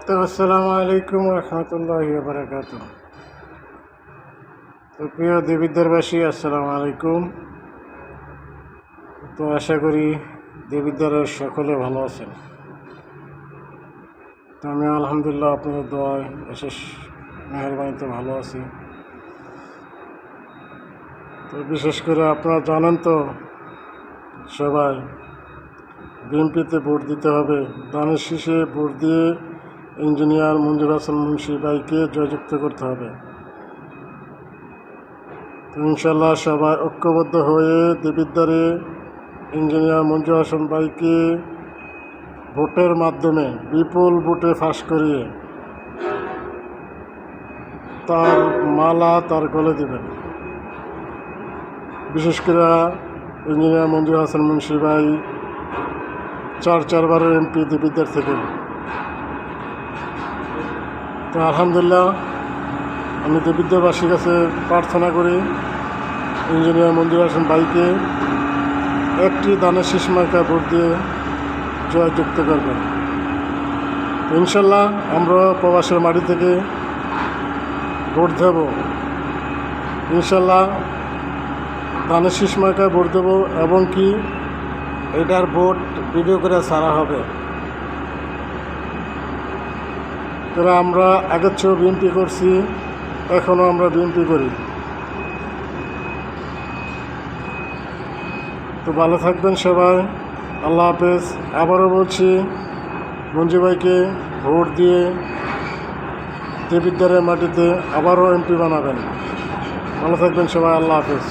তো আসসালামু আলাইকুম রহমতুল্লাহি ওয়া বারাকাতুহু। তো প্রিয় দেবিদ্বারবাসী, আসসালামু আলাইকুম। তো আশা করি দেবিদ্বারের সকলে ভালো আছেন। তো আমি আলহামদুলিল্লাহ আপনাদের দোয়ায় বিশেষ মেহরবানিতে ভালো আছি। তো বিশেষ করে আপনারা জানেন তো সবাই বিএনপিতে ভোট দিতে হবে। দানের শীষে ভোট দিয়ে ইঞ্জিনিয়ার মঞ্জুর হাসান মুন্সি ভাইকে জয়যুক্ত করতে হবে। তো ইনশাল্লাহ সবাই ঐক্যবদ্ধ হয়ে দেবিদ্বারে ইঞ্জিনিয়ার মঞ্জুর হাসান ভাইকে ভোটের মাধ্যমে বিপুল ভোটে ফাঁস করিয়ে তার মালা তার গলে দেবেন। বিশেষ করে ইঞ্জিনিয়ার মঞ্জুর হাসান মুন্সি ভাই চারবারের এমপি দেবিদ্বার থেকে। তো আলহামদুলিল্লাহ আমি দেবিদ্বারবাসীর কাছে প্রার্থনা করি ইঞ্জিনিয়ার মঞ্জুর হাসান ভাইকে একটি দানের শীষ মার্কা ভোট দিয়ে জয়যুক্ত করবেন। ইনশাল্লাহ আমরা প্রবাসের মাটি থেকে ভোট দেব। ইনশাল্লাহ দানের শীষ মার্কায় ভোট দেব এবং কি এটার ভোট ভিডিও করে ছাড়া হবে। তবে আমরা আগের চেয়েও বিএনপি করছি, এখনও আমরা বিএনপি করি। তো ভালো থাকবেন সবাই, আল্লাহ হাফেজ। আবারও বলছি মঞ্জু ভাইকে ভোট দিয়ে দেবিদ্বারের মাটিতে আবারও এমপি বানাবেন। ভালো থাকবেন সবাই, আল্লাহ হাফেজ।